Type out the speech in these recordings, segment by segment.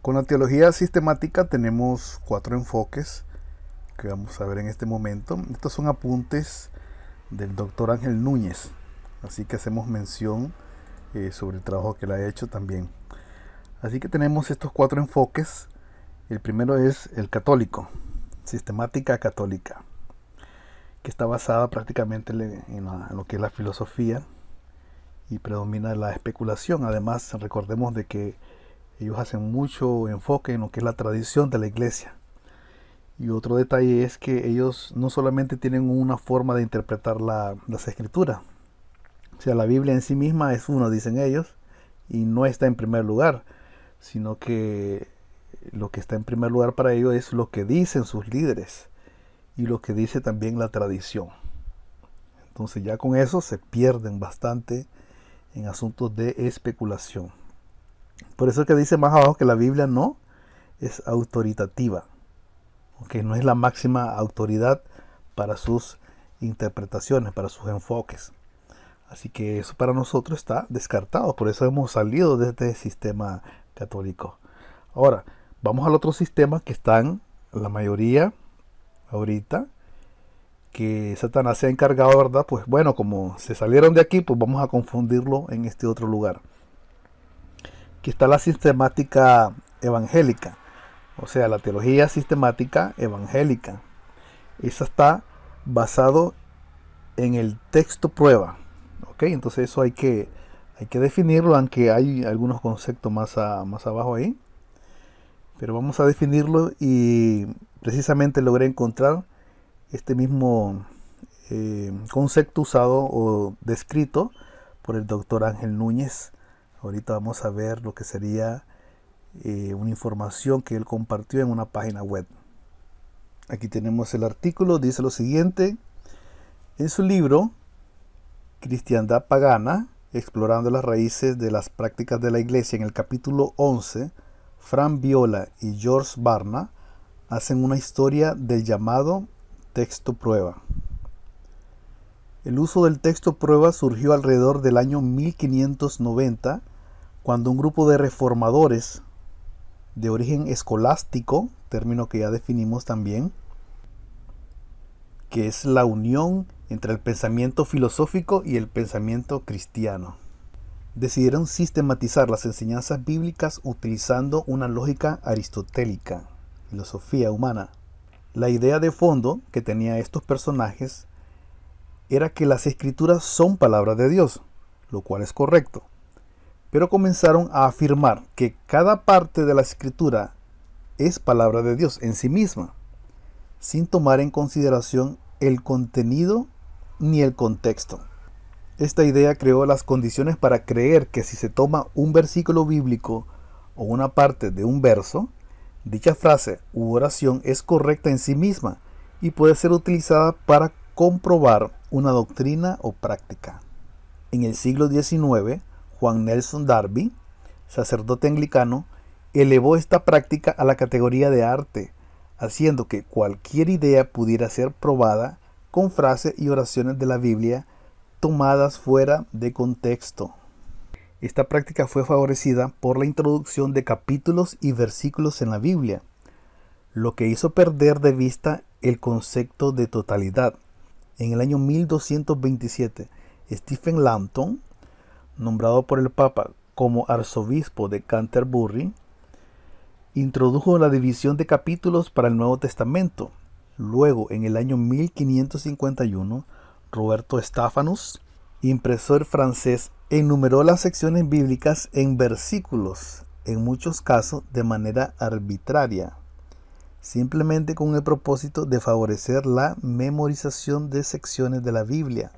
Con la teología sistemática tenemos 4 enfoques que vamos a ver en este momento. Estos son apuntes del doctor Ángel Núñez, así que hacemos mención sobre el trabajo que él ha hecho también. Así que tenemos estos 4 enfoques. El primero es el católico, sistemática católica, que está basada prácticamente en lo que es la filosofía y predomina la especulación. Además, recordemos de que ellos hacen mucho enfoque en lo que es la tradición de la iglesia. Y otro detalle es que ellos no solamente tienen una forma de interpretar las escrituras. O sea, la Biblia en sí misma es uno, dicen ellos, y no está en primer lugar, sino que lo que está en primer lugar para ellos es lo que dicen sus líderes y lo que dice también la tradición. Entonces ya con eso se pierden bastante en asuntos de especulación. Por eso es que dice más abajo que la Biblia no es autoritativa, que no es la máxima autoridad para sus interpretaciones, para sus enfoques. Así que eso para nosotros está descartado, por eso hemos salido de este sistema católico. Ahora, vamos al otro sistema que están la mayoría ahorita, que Satanás se ha encargado, ¿verdad? Pues bueno, como se salieron de aquí, pues vamos a confundirlo en este otro lugar. Aquí está la sistemática evangélica, o sea, la teología sistemática evangélica. Esa está basado en el texto prueba, ¿ok? Entonces eso hay que definirlo, aunque hay algunos conceptos más abajo ahí. Pero vamos a definirlo y precisamente logré encontrar este mismo concepto usado o descrito por el doctor Ángel Núñez. Ahorita vamos a ver lo que sería una información que él compartió en una página web. Aquí tenemos el artículo, dice lo siguiente. En su libro Cristiandad Pagana, explorando las raíces de las prácticas de la Iglesia, en el capítulo 11, Fran Viola y George Barna hacen una historia del llamado texto prueba. El uso del texto prueba surgió alrededor del año 1590, cuando un grupo de reformadores de origen escolástico, término que ya definimos también, que es la unión entre el pensamiento filosófico y el pensamiento cristiano, decidieron sistematizar las enseñanzas bíblicas utilizando una lógica aristotélica, filosofía humana. La idea de fondo que tenían estos personajes era que las escrituras son palabras de Dios, lo cual es correcto, pero comenzaron a afirmar que cada parte de la escritura es palabra de Dios en sí misma, sin tomar en consideración el contenido ni el contexto. Esta idea creó las condiciones para creer que si se toma un versículo bíblico o una parte de un verso, dicha frase u oración es correcta en sí misma y puede ser utilizada para comprobar una doctrina o práctica. En el siglo XIX, Juan Nelson Darby, sacerdote anglicano, elevó esta práctica a la categoría de arte, haciendo que cualquier idea pudiera ser probada con frases y oraciones de la Biblia tomadas fuera de contexto. Esta práctica fue favorecida por la introducción de capítulos y versículos en la Biblia, lo que hizo perder de vista el concepto de totalidad. En el año 1227, Stephen Langton, nombrado por el Papa como arzobispo de Canterbury, introdujo la división de capítulos para el Nuevo Testamento. Luego, en el año 1551, Roberto Stephanus, impresor francés, enumeró las secciones bíblicas en versículos, en muchos casos de manera arbitraria, simplemente con el propósito de favorecer la memorización de secciones de la Biblia.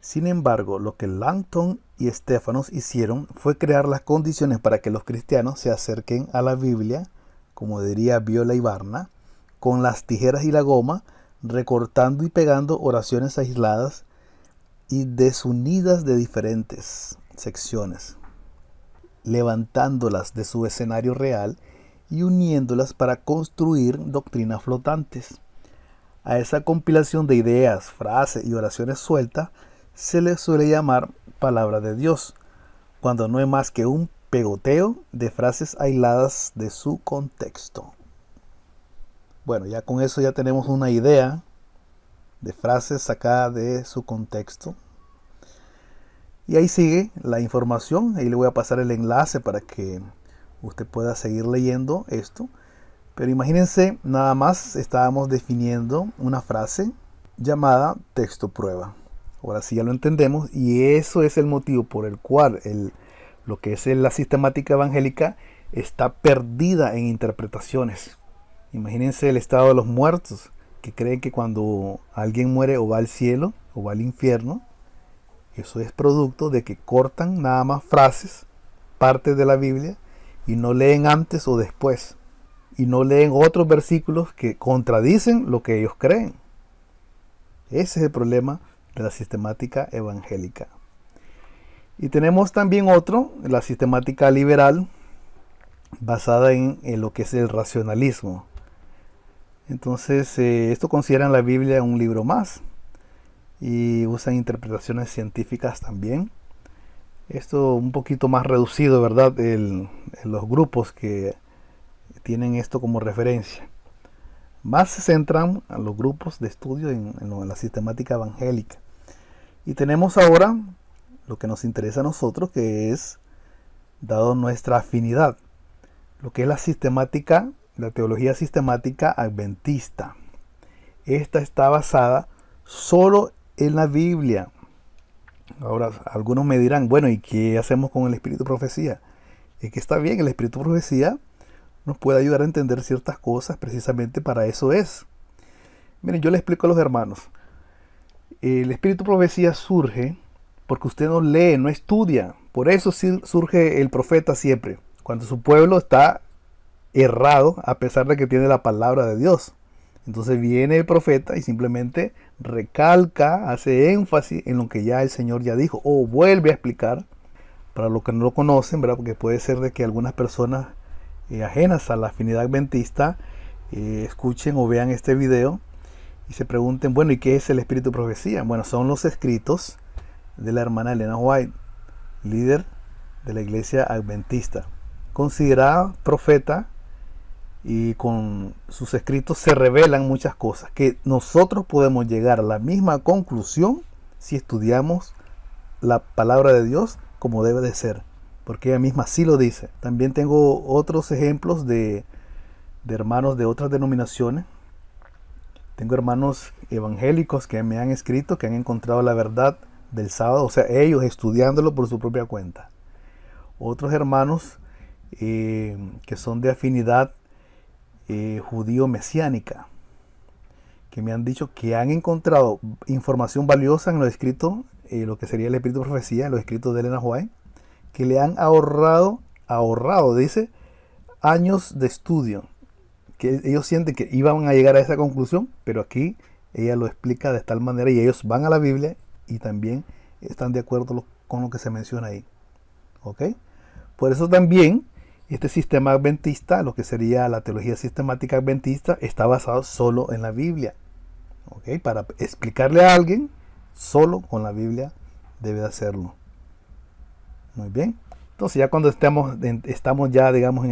Sin embargo, lo que Langton y Stephanus hicieron fue crear las condiciones para que los cristianos se acerquen a la Biblia, como diría Viola y Barna, con las tijeras y la goma, recortando y pegando oraciones aisladas y desunidas de diferentes secciones, levantándolas de su escenario real y uniéndolas para construir doctrinas flotantes. A esa compilación de ideas, frases y oraciones sueltas se le suele llamar palabra de Dios, cuando no es más que un pegoteo de frases aisladas de su contexto. Bueno, ya con eso ya tenemos una idea de frases sacadas de su contexto. Y ahí sigue la información. Ahí le voy a pasar el enlace para que usted pueda seguir leyendo esto. Pero imagínense, nada más estábamos definiendo una frase llamada texto prueba. Ahora sí ya lo entendemos, y eso es el motivo por el cual lo que es la sistemática evangélica está perdida en interpretaciones. Imagínense el estado de los muertos, que creen que cuando alguien muere o va al cielo o va al infierno. Eso es producto de que cortan nada más frases, partes de la Biblia, y no leen antes o después. Y no leen otros versículos que contradicen lo que ellos creen. Ese es el problema de la sistemática evangélica. Y tenemos también otro, la sistemática liberal, basada en lo que es el racionalismo. Entonces, esto consideran la Biblia un libro más. Y usan interpretaciones científicas también. Esto un poquito más reducido, ¿verdad? En los grupos que tienen esto como referencia. Más se centran a los grupos de estudio en la sistemática evangélica. Y tenemos ahora lo que nos interesa a nosotros, que es, dado nuestra afinidad, lo que es la sistemática, la teología sistemática adventista. Esta está basada solo en la Biblia. Ahora, algunos me dirán, bueno, ¿y qué hacemos con el espíritu de profecía? Es que está bien, el espíritu de profecía nos puede ayudar a entender ciertas cosas, precisamente para eso es. Miren, yo le explico a los hermanos. El espíritu de profecía surge porque usted no lee, no estudia. Por eso surge el profeta siempre, cuando su pueblo está errado, a pesar de que tiene la palabra de Dios. Entonces viene el profeta y simplemente recalca, hace énfasis en lo que ya el Señor ya dijo, o vuelve a explicar, para los que no lo conocen, ¿verdad? Porque puede ser de que algunas personas ajenas a la afinidad adventista escuchen o vean este video y se pregunten, bueno, ¿y qué es el espíritu de profecía? Bueno, son los escritos de la hermana Elena White, líder de la iglesia adventista, considerada profeta, y con sus escritos se revelan muchas cosas que nosotros podemos llegar a la misma conclusión si estudiamos la palabra de Dios como debe de ser, porque ella misma sí lo dice. También tengo otros ejemplos de hermanos de otras denominaciones. Tengo hermanos evangélicos que me han escrito, que han encontrado la verdad del sábado, o sea, ellos estudiándolo por su propia cuenta. Otros hermanos que son de afinidad judío mesiánica, que me han dicho que han encontrado información valiosa en los escritos, lo que sería el espíritu de profecía, en los escritos de Elena White, que le han ahorrado, dice, años de estudio, que ellos sienten que iban a llegar a esa conclusión, pero aquí ella lo explica de tal manera y ellos van a la Biblia y también están de acuerdo con lo que se menciona ahí. ¿Ok? Por eso también este sistema adventista, lo que sería la teología sistemática adventista, está basado solo en la Biblia. ¿Ok? Para explicarle a alguien, solo con la Biblia debe hacerlo. Muy bien. Entonces ya cuando estamos ya, digamos,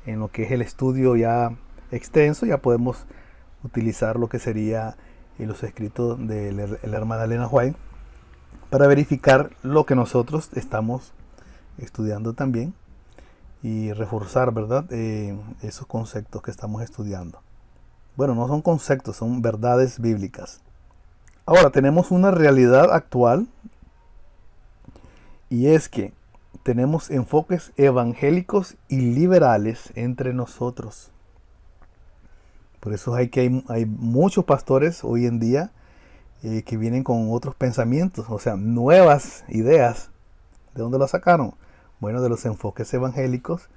en lo que es el estudio ya extenso, ya podemos utilizar lo que sería los escritos de la hermana Elena White para verificar lo que nosotros estamos estudiando también y reforzar, ¿verdad? Esos conceptos que estamos estudiando. Bueno, no son conceptos, son verdades bíblicas. Ahora tenemos una realidad actual, y es que tenemos enfoques evangélicos y liberales entre nosotros. Por eso hay muchos pastores hoy en día que vienen con otros pensamientos, o sea, nuevas ideas. ¿De dónde las sacaron? Bueno, de los enfoques evangélicos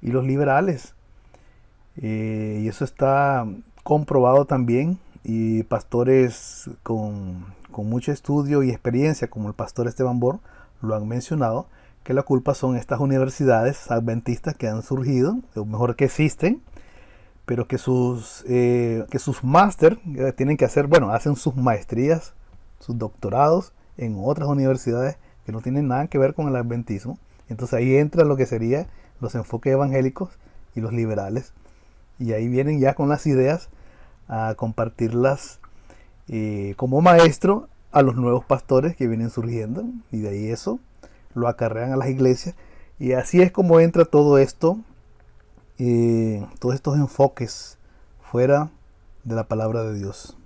y los liberales. Y eso está comprobado también. Y pastores con mucho estudio y experiencia, como el pastor Esteban Bor, lo han mencionado, que la culpa son estas universidades adventistas que han surgido, o mejor que existen, pero que sus máster tienen que hacer, bueno, hacen sus maestrías, sus doctorados en otras universidades que no tienen nada que ver con el adventismo, Entonces ahí entra lo que serían los enfoques evangélicos y los liberales. Y ahí vienen ya con las ideas a compartirlas como maestro a los nuevos pastores que vienen surgiendo. Y de ahí eso lo acarrean a las iglesias. Y así es como entra todo esto, todos estos enfoques fuera de la palabra de Dios.